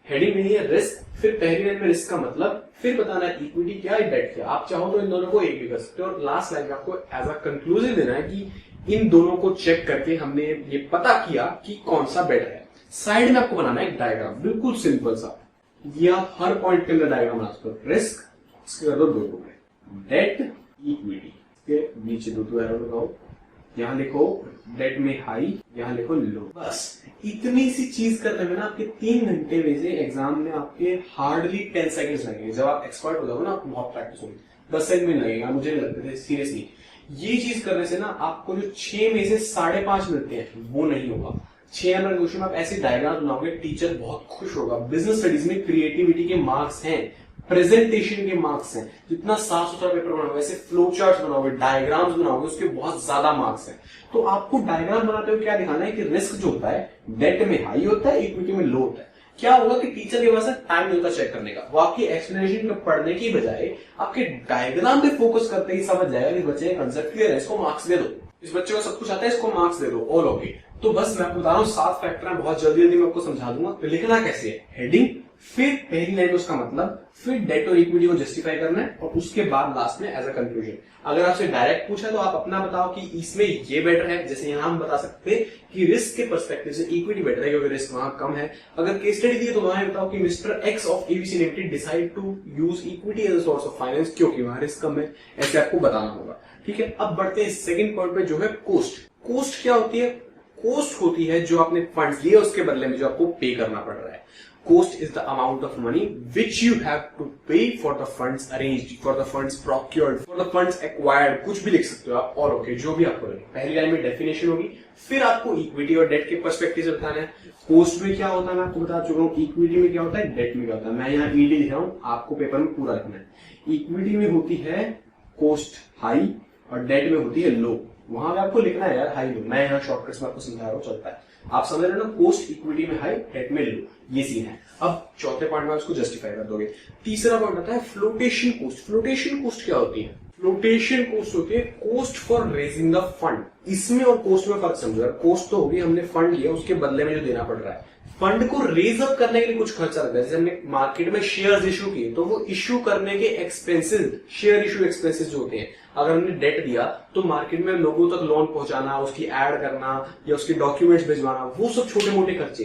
B: हेडिंग में है रिस्क, फिर पहली लाइन में रिस्क का मतलब, फिर बताना है इक्विटी क्या है, डेट क्या। आप चाहो तो इन दोनों को एक भी कर सकते हो, और लास्ट लाइन में आपको एज अ कंक्लूजन देना है कि इन दोनों को चेक करके हमने ये पता किया कि कौन सा बेटर है। साइड में आपको बनाना है एक डायग्राम, बिल्कुल सिंपल सा। ये आप हर पॉइंट के अंदर डायग्राम बना सकते हो। रिस्क, इसके कर दो 2 टुकड़े, डेट, इक्विटी के नीचे 2 एरो लगाओ, यहां लिखो डेट में हाई, यहां लिखो लो। बस इतनी सी चीज करने में ना आपके 3 घंटे में से एग्जाम में आपके हार्डली 10 सेकंड्स लगेंगे। जब आप एक्सपर्ट हो जाओगे ना, आपको बहुत प्रैक्टिस होगी, 10 सेकंड में लगेगा, मुझे नहीं लगते थे सीरियसली। ये चीज करने से ना आपको जो 6 में से 5.5 मिलते हैं वो नहीं होगा। 6 नंबर क्वेश्चन आप ऐसे डायग्राम बनाओगे, टीचर बहुत खुश होगा। बिजनेस स्टडीज में क्रिएटिविटी के मार्क्स हैं, प्रेजेंटेशन के मार्क्स हैं। जितना साफ सुथरा पेपर बनाओगे, ऐसे फ्लो चार्ट्स बनाओगे, डायग्राम्स बनाओगे, उसके बहुत ज्यादा मार्क्स हैं। तो आपको डायग्राम बनाते हुए क्या दिखाना है कि रिस्क जो होता है डेट में हाई होता है, इक्विटी में लो होता है। क्या होगा कि टीचर के पास टाइम नहीं होता चेक करने का, वो आपकी एक्सप्लेनेशन में पढ़ने की बजाय आपके डायग्राम पे फोकस करते ही समझ जाएगा कि बच्चे कंसेप्ट क्लियर है, इसको मार्क्स दे दो, इस बच्चे को सब कुछ आता है, इसको मार्क्स दे दो, ऑल ओके। तो बस मैं आपको बता रहा हूँ 7 फैक्टर हैं, बहुत जल्दी मैं आपको समझा दूंगा। तो लिखना कैसे है, हेडिंग, फिर पहली लाइन में उसका मतलब, फिर डेट और इक्विटी को जस्टिफाई करना है, और उसके बाद लास्ट में एज अ कंक्लूजन। अगर आपसे डायरेक्ट पूछा तो आप अपना बताओ कि इसमें ये बेटर है, जैसे यहां हम बता सकते हैं कि रिस्क के पर्सपेक्टिव से इक्विटी बेटर है क्योंकि रिस्क वहां कम है। अगर केस स्टडी दी तो वहां बताओ कि mister X of ABC limited decide to use equity as a source of finance क्योंकि वहां रिस्क कम है, ऐसे आपको बताना होगा। ठीक है, अब बढ़ते हैं सेकंड पॉइंट पे जो है कोस्ट। कोस्ट क्या होती है? कोस्ट होती है जो आपने फंड्स लिए उसके बदले में जो आपको पे करना पड़ रहा है। Cost is the amount of money which you have to pay for the funds arranged, for the funds procured, for the funds acquired, कुछ भी लिख सकते हो आप, और ओके जो भी आपको लगे। पहली लाइन में डेफिनेशन होगी, फिर आपको इक्विटी और डेट के पर्सपेक्टिव से बताना है। कोस्ट में क्या होता है मैं आपको बता चुका हूँ, इक्विटी में क्या होता है, डेट में क्या होता है। मैं यहाँ ईडी लिख रहा हूँ, आपको पेपर में पूरा लिखना है। इक्विटी में होती है कोस्ट हाई और डेट में होती है लो। वहां पे आपको लिखना है यार हाई लो, मैं यहाँ शॉर्टकट्स में आपको समझा रहा हूँ, चलता है। आप समझ रहे हो ना, कोस्ट इक्विटी में हाई, डेट में लो, ये सीन है। अब चौथे पॉइंट में उसको जस्टिफाई कर दोगे। तीसरा पॉइंट आता है फ्लोटेशन कोस्ट। फ्लोटेशन कोस्ट क्या होती है? फ्लोटेशन कोस्ट होती है cost for raising the fund. इसमें और कोस्ट में फर्क समझो यार। कोस्ट तो होगी हमने फंड लिया, उसके बदले में जो देना पड़ रहा है। फंड को रेज अप करने के लिए कुछ खर्चा लगता है, जैसे हमने मार्केट में शेयर्स इशू किए तो वो इशू करने के एक्सपेंसेस, शेयर इशू एक्सपेंसेस जो होते हैं। अगर हमने डेट दिया तो मार्केट में लोगों तक लोन पहुंचाना, उसकी एड करना या उसके डॉक्यूमेंट्स भिजवाना, वो सब छोटे मोटे खर्चे।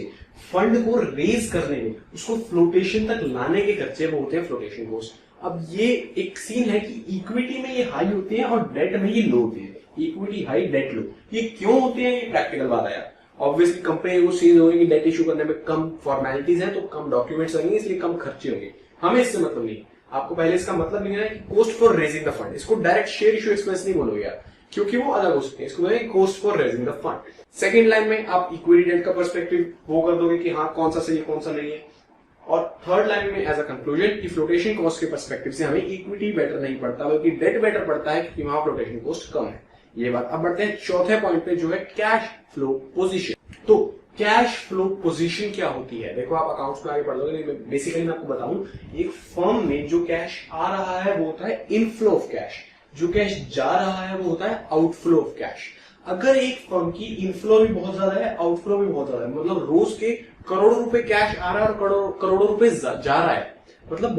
B: फंड को रेज करने में, उसको फ्लोटेशन तक लाने के खर्चे वो होते हैं फ्लोटेशन कोस्ट। अब ये एक सीन है कि इक्विटी में ये हाई होते हैं और डेट में ये लो होते हैं। इक्विटी हाई, डेट लो। ये क्यों होते हैं? ये प्रैक्टिकल बात है यार। ऑब्वियसली कंपनी को सीन होगी कि डेट इशू करने में कम फॉर्मेलिटीज है तो कम डॉक्यूमेंट्स लगेंगे, इसलिए कम खर्चे होंगे। हमें इससे मतलब नहीं। आपको पहले इसका मतलब लिखना है कि cost for raising the fund. इसको डायरेक्ट शेयर इशू एक्सपेंस नहीं बोलोगे यार, क्योंकि वो अलग हो सकते हैं। इसको बोलेंगे cost for raising the fund. Second line में आप इक्विटी डेट का पर्सपेक्टिव वो कर दोगे कि हाँ कौन सा सही है कौन सा नहीं है। और थर्ड लाइन में एज अ कंक्लूजन कि फ्लोटेशन कॉस्ट के पर्सपेक्टिव से हमें इक्विटी बेटर नहीं पड़ता बल्कि डेट बेटर पड़ता है क्योंकि वहां फ्लोटेशन कॉस्ट कम है। ये बात। अब बढ़ते हैं चौथे पॉइंट पे जो है कैश फ्लो पोजीशन। तो कैश फ्लो पोजीशन क्या होती है? देखो आप अकाउंट्स में आगे पढ़ लोगे, बेसिकली मैं आपको बताऊं, एक फर्म में जो कैश आ रहा है वो होता है इनफ्लो ऑफ कैश, जो कैश जा रहा है वो होता है आउटफ्लो ऑफ कैश। अगर एक फर्म की इनफ्लो भी बहुत ज्यादा है, आउटफ्लो भी बहुत ज्यादा है, मतलब रोज के करोड़ों रुपए कैश आ रहा है और करोड़ों रुपए जा रहा है, मतलब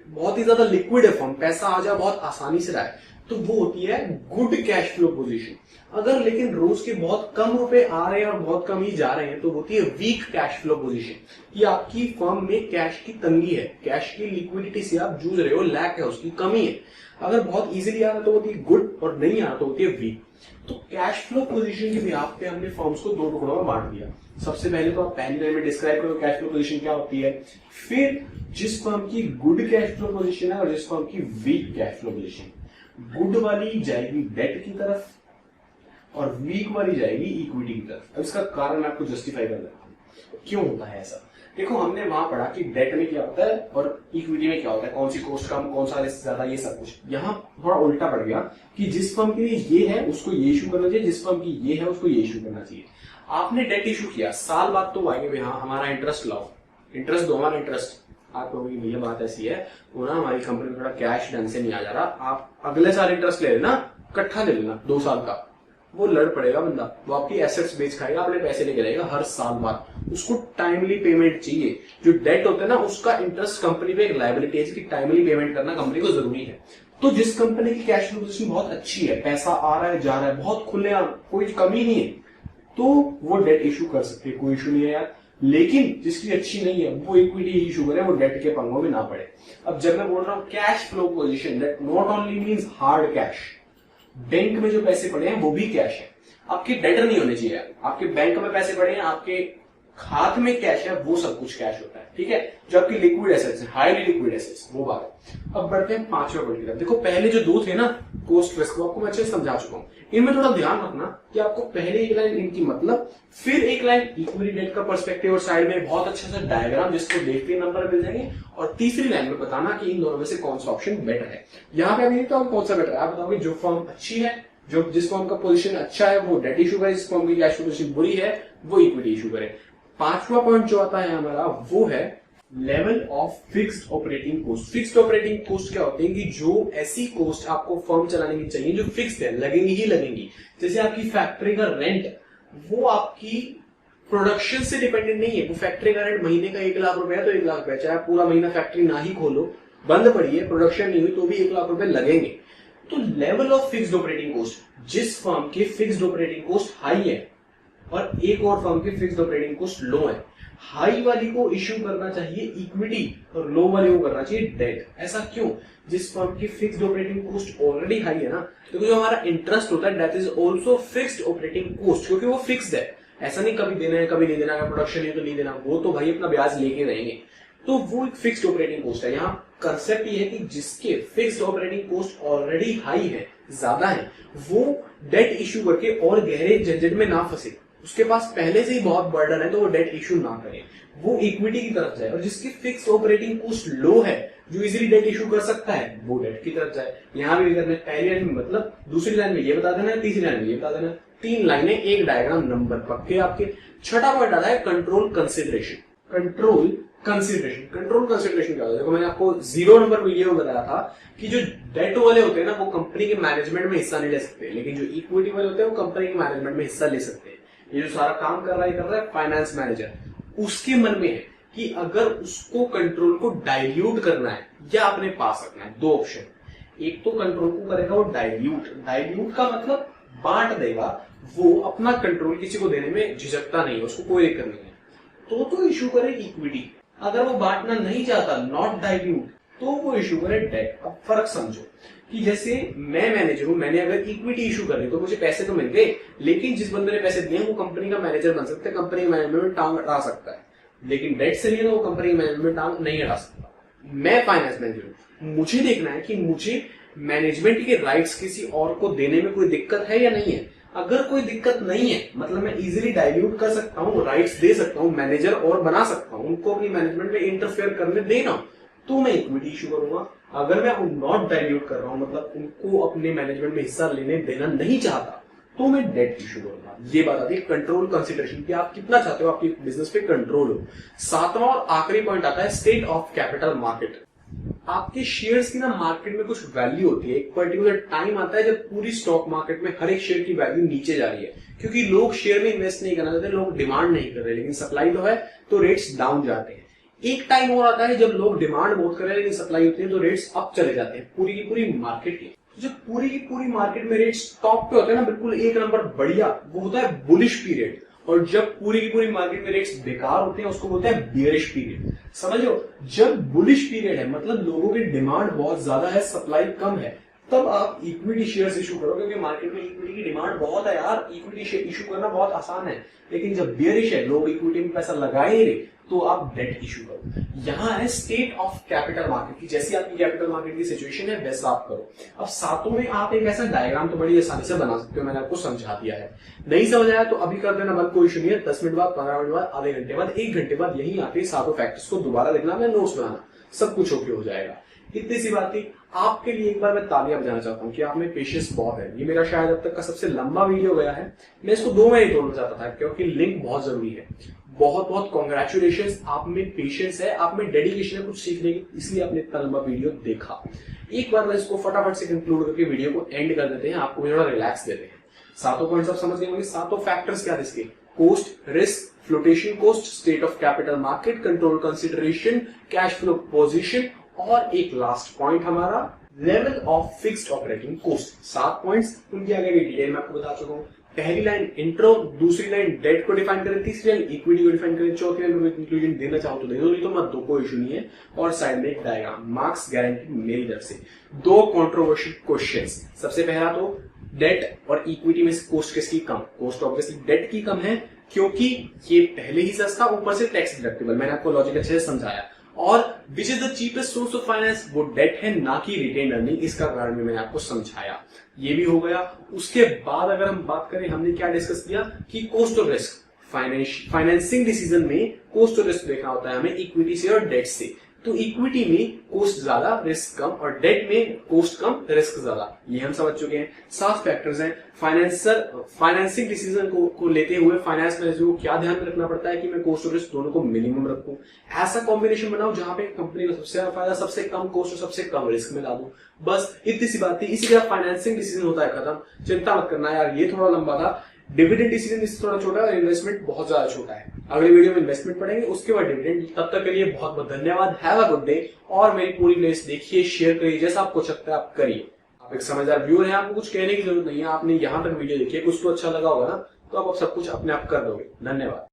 B: बहुत ही ज्यादा लिक्विड है फर्म, पैसा आ जा बहुत आसानी से रहा है, तो वो होती है गुड कैश फ्लो पोजीशन। अगर लेकिन रोज के बहुत कम रुपए आ रहे हैं और बहुत कम ही जा रहे हैं तो होती है वीक कैश फ्लो पोजीशन। कि आपकी फर्म में कैश की तंगी है, कैश की लिक्विडिटी से आप जूझ रहे हो, लैक है, उसकी कमी है। अगर बहुत इजीली आ रहा तो होती है गुड और नहीं आ रहा तो होती है वीक। तो कैश फ्लो पोजीशन के बिहाफ पे हमने फर्म्स को दो टुकड़ों में बांट दिया। सबसे पहले तो आप पहली लाइन में डिस्क्राइब करो कैश फ्लो पोजीशन क्या होती है, फिर जिस फर्म की गुड कैश फ्लो पोजीशन है और जिस फर्म की weak cash flow position. Good वाली जाएगी डेट की तरफ और वीक वाली जाएगी इक्विटी की तरफ। अब इसका कारण मैं आपको जस्टिफाई कर देता हूं क्यों होता है ऐसा। देखो हमने वहां पढ़ा कि डेट में क्या होता है और इक्विटी में क्या होता है, कौन सी कोस्ट कम, कौन सा रिस्क ज्यादा, ये सब कुछ। यहाँ थोड़ा उल्टा पड़ गया कि जिस फर्म के लिए ये है उसको ये इशू करना चाहिए, जिस फर्म की ये है उसको ये इशू करना चाहिए। आपने डेट इशू किया, साल बाद तो आएंगे हाँ हमारा इंटरेस्ट लाओ, इंटरेस्ट दो, हमारा इंटरेस्ट। आप कहोगे भैया बात ऐसी है वो ना हमारी कंपनी में थोड़ा कैश ढंग से नहीं आ जा रहा, आप अगले साल इंटरेस्ट ले लेना, इकट्ठा ले लेना 2 साल का। वो लड़ पड़ेगा बंदा, वो आपकी एसेट्स बेच खाएगा, अपने पैसे लेके जाएगा हर साल बाद। उसको टाइमली पेमेंट चाहिए। जो डेट होता है ना उसका इंटरेस्ट कंपनी पे एक लायबिलिटी है कि टाइमली पेमेंट करना कंपनी को जरूरी है। तो जिस कंपनी की कैश फ्लो पोजीशन बहुत अच्छी है, पैसा आ रहा है जा रहा है, बहुत खुलेआम, कोई कमी नहीं है, तो वो डेट इशू कर सकती है, कोई इशू नहीं है यार। लेकिन जिसकी अच्छी नहीं है वो इक्विटी इशू करे, वो डेट के पंगों में ना पड़े। अब जब मैं बोल रहा हूं cash flow position, that not only means hard cash, bank में जो पैसे पड़े हैं वो भी कैश है, आपके डेटर नहीं होने चाहिए। आपके बैंक में पैसे पड़े हैं, आपके खात में कैश है, वो सब कुछ कैश होता है, ठीक है। जो आपकी लिक्विड एसेट्स है, हाईली लिक्विड एसेट्स, वो बात है। अब बढ़ते हैं 5वें पॉइंट की तरफ। देखो पहले जो 2 थे ना कोस्ट रिस्क, वो आपको मैं अच्छे से समझा चुका हूं। इनमें थोड़ा ध्यान रखना कि आपको पहले एक लाइन इनकी मतलब, फिर एक लाइन इक्विटी डेट का पर्सपेक्टिव और साइड में बहुत अच्छा सा डायग्राम जिसको देखते ही नंबर मिल जाएंगे, और तीसरी लाइन में बताना कि इन दोनों में से कौन सा ऑप्शन बेटर है। यहाँ पे अभी तो कौन सा बेटर है आप बताओगे। जो फर्म अच्छी है, जो जिस फर्म का पोजीशन अच्छा है वो डेट इशू करे, जिस फर्म की कैश पोजीशन बुरी है वो इक्विटी इशू करे। 5वां पॉइंट जो आता है हमारा वो है level of fixed operating cost. Fixed operating cost क्या होते हैं कि जो ऐसी कॉस्ट आपको फर्म चलाने की चाहिए जो फिक्स्ड है, लगेंगी ही लगेंगी। जैसे आपकी फैक्ट्री का रेंट, वो आपकी प्रोडक्शन से डिपेंडेंट नहीं है। वो फैक्ट्री का रेंट महीने का 1 लाख रुपए है तो 1 लाख रुपए, चाहे पूरा महीना फैक्ट्री ना ही खोलो, बंद पड़ी है, प्रोडक्शन नहीं हुई तो भी 1 लाख रुपए लगेंगे। तो level of fixed operating cost, जिस फर्म के फिक्स्ड ऑपरेटिंग कॉस्ट हाई है और एक और फर्म के फिक्स्ड ऑपरेटिंग कॉस्ट लो है, हाई वाली को इश्यू करना चाहिए इक्विटी और लो वाली को करना चाहिए डेट। ऐसा क्यों? जिस फर्म की fixed operating cost already high है ना, तो जो हमारा इंटरेस्ट होता है that is also fixed operating cost, क्योंकि वो फिक्स्ड है। ऐसा नहीं कभी देना है कभी नहीं देना, अगर प्रोडक्शन है तो नहीं देना, वो तो भाई अपना ब्याज लेके रहेंगे। तो वो एक फिक्स्ड ऑपरेटिंग कॉस्ट है। यहाँ कंसेप्ट ये है कि जिसके fixed operating cost already high है, ज्यादा है, वो डेट इश्यू करके और गहरे झंझट में ना फंसे, उसके पास पहले से ही बहुत बर्डन है तो वो डेट इश्यू ना करे, वो इक्विटी की तरफ जाए। और जिसकी फिक्स ऑपरेटिंग कॉस्ट लो है, जो इजीली डेट इश्यू कर सकता है, वो डेट की तरफ जाए। यहां भी करना है, पहली लाइन में मतलब, दूसरी लाइन में ये बता देना है, तीसरी लाइन में ये बता देना है, 3 लाइनें, एक डायग्राम, नंबर पक्के आपके। छठा पॉइंट आता है कंट्रोल कंसिडरेशन। कंट्रोल कंसिडरेशन क्या होता है? देखो मैंने आपको 0 नंबर वीडियो में बताया था कि जो डेट वाले होते हैं ना, वो कंपनी के मैनेजमेंट में हिस्सा नहीं ले सकते, लेकिन जो इक्विटी वाले होते हैं वो कंपनी के मैनेजमेंट में हिस्सा ले सकते हैं। ये जो सारा काम कर रहा है फाइनेंस मैनेजर, उसके मन में है कि अगर उसको कंट्रोल को डाइल्यूट करना है या अपने पास रखना है, 2 ऑप्शन। एक तो कंट्रोल को करेगा वो डाइल्यूट का मतलब बांट देगा, वो अपना कंट्रोल किसी को देने में झिझकता नहीं है, उसको कोई दिक्कत नहीं है, तो इश्यू करे इक्विटी। अगर वो बांटना नहीं चाहता, नॉट डाइल्यूट, तो वो इश्यू करे डेट। अब फर्क समझो कि जैसे मैं मैनेजर हूं, मैंने अगर इक्विटी इशू कर ली तो मुझे पैसे तो मिल गए, लेकिन जिस बंदे ने पैसे दिए वो कंपनी का मैनेजर बन सकता है, कंपनी के मैनेजमेंट में टांग अड़ा सकता है, लेकिन डेट से लिए तो वो कंपनी के मैनेजमेंट में टांग नहीं अड़ा सकता। मैं फाइनेंस मैनेजर हूं, मुझे देखना है कि मुझे मैनेजमेंट के राइट्स किसी और को देने में कोई दिक्कत है या नहीं है। अगर कोई दिक्कत नहीं है, मतलब मैं इजीली डाइल्यूट कर सकता हूँ, राइट्स दे सकता हूँ, मैनेजर और बना सकता हूँ, उनको अपनी मैनेजमेंट में इंटरफेयर करने देना, तो मैं इक्विटी इशू करूंगा। अगर मैं नॉट डाइल्यूट कर रहा हूं, मतलब उनको अपने मैनेजमेंट में हिस्सा लेने देना नहीं चाहता, तो मैं डेट इशू करूंगा। ये बात आती है कंट्रोल कंसिडरेशन कि आप कितना चाहते हो आपकी बिजनेस पे कंट्रोल हो। 7वां और आखिरी पॉइंट आता है स्टेट ऑफ कैपिटल मार्केट। आपके शेयर्स की ना मार्केट में कुछ वैल्यू होती है, एक पर्टिकुलर टाइम आता है जब पूरी स्टॉक मार्केट में हर एक शेयर की वैल्यू नीचे जा रही है, क्योंकि लोग शेयर में इन्वेस्ट नहीं करना चाहते, लोग डिमांड नहीं कर रहे, लेकिन सप्लाई तो है तो रेट्स डाउन जाते हैं। एक टाइम और आता है जब लोग डिमांड बहुत कर रहे हैं लेकिन सप्लाई होती है तो रेट्स अप चले जाते हैं पूरी की पूरी मार्केट की। जब पूरी की पूरी मार्केट में रेट्स टॉप पे होते हैं ना, बिल्कुल एक नंबर बढ़िया, वो होता है बुलिश पीरियड। और जब पूरी की पूरी मार्केट में रेट्स बेकार होते हैं उसको बोलते हैं बियरिश पीरियड। समझो, जब बुलिश पीरियड है मतलब लोगों की डिमांड बहुत ज्यादा है, सप्लाई कम है, तब आप इक्विटी शेयर्स इशू करो, क्योंकि मार्केट में इक्विटी की डिमांड बहुत है यार, इक्विटी इशू करना बहुत आसान है। लेकिन जब बियरिश है, लोग इक्विटी में पैसा लगाए ही नहीं, तो आप डेट इशू करो। यहां है स्टेट ऑफ कैपिटल मार्केट की, जैसी आपकी कैपिटल मार्केट की सिचुएशन है वैसा आप करो। अब सातों में आप एक ऐसा डायग्राम तो बड़ी आसानी से बना सकते हो, मैंने आपको समझा दिया है। नहीं समझ आया तो अभी कर देना बंद, कोई इशू नहीं है। 10 मिनट बाद, 15 मिनट बाद, आधे घंटे बाद, 1 घंटे बाद यही आते सातों फैक्टर्स को दोबारा देखना, मैं नोट्स बनाना, सब कुछ ओके हो जाएगा। इतनी सी बात थी। आपके लिए एक बार मैं तालियां बजाना चाहता हूं कि आप में पेशेंस बहुत है। ये मेरा शायद अब तक का सबसे लंबा वीडियो गया है, मैं इसको 2 में ही तोड़ना चाहता था क्योंकि लिंक बहुत जरूरी है। बहुत बहुत कॉन्ग्रेचुलेशंस, आप में पेशेंस है, आप में डेडिकेशन है कुछ सीखने की, इसलिए आपने इतना लंबा वीडियो देखा। एक बार मैं इसको फटाफट से कंक्लूड करके वीडियो को एंड कर देते हैं, आपको थोड़ा रिलैक्स देते हैं। सातों पॉइंट्स आप समझ गए होंगे। सातों फैक्टर्स क्या थे इसके? Cost, risk, flotation cost, state of capital market, control consideration, cash flow position, और एक लास्ट पॉइंट हमारा level of fixed operating cost. 7 points, उनकी आगे की डिटेल मैं आपको बता चुका हूं। पहली लाइन इंट्रो, दूसरी लाइन डेट को डिफाइन करें, तीसरी लाइन इक्विटी को डिफाइन करें, चौथी लाइन में कंक्लूजन देना चाहो तो दे दो, नहीं तो मत दो, कोई इशू नहीं है। और साइड में एक डायग्राम, मार्क्स गारंटी मेरी तरफ से। 2 कंट्रोवर्शियल क्वेश्चंस। सबसे पहला तो डेट और इक्विटी में से कॉस्ट किसकी कम? कॉस्ट ऑब्वियसली डेट की कम है, क्योंकि ये पहले ही सस्ता, ऊपर से टैक्स डिडक्टिबल। मैंने आपको लॉजिक अच्छे से समझाया। और which is the cheapest source of finance? वो डेट है, ना कि रिटेन अर्निंग। इसका कारण भी मैंने आपको समझाया, ये भी हो गया। उसके बाद अगर हम बात करें, हमने क्या डिस्कस किया कि कॉस्ट और रिस्क, फाइनेंसिंग डिसीजन में कॉस्ट और रिस्क देखना होता है हमें इक्विटी से और डेट से। तो इक्विटी में कॉस्ट ज्यादा, रिस्क कम, और डेट में कॉस्ट कम, रिस्क ज्यादा। ये हम समझ चुके हैं। 7 फैक्टर्स हैं। फाइनेंसिंग डिसीजन को लेते हुए फाइनेंस मैनेजर को क्या ध्यान में रखना पड़ता है कि मैं कॉस्ट और रिस्क दोनों को मिनिमम रखूं। ऐसा कॉम्बिनेशन बनाओ जहां पे कंपनी का सबसे ज्यादा फायदा, सबसे कम कॉस्ट और सबसे कम रिस्क में ला दूं। बस इतनी सी बात थी। इसी तरह फाइनेंसिंग डिसीजन होता है खत्म। चिंता मत करना यार, ये थोड़ा लंबा था। डिविडेंड डिसीजन इससे थोड़ा छोटा है और इन्वेस्टमेंट बहुत ज्यादा छोटा है। अगले वीडियो में इन्वेस्टमेंट पढ़ेंगे, उसके बाद डिविडेंड। तब तक के लिए बहुत बहुत धन्यवाद। Have a good day. और मेरी पूरी प्लेलिस्ट देखिए, शेयर करिए, जैसा आपको लगता है आप करिए। आप एक समझदार व्यूअर हैं, आपको कुछ कहने की जरूरत नहीं है। आपने यहां तक वीडियो देखी है, कुछ तो अच्छा लगा होगा ना, तो आप सब कुछ अपने आप कर दोगे। धन्यवाद।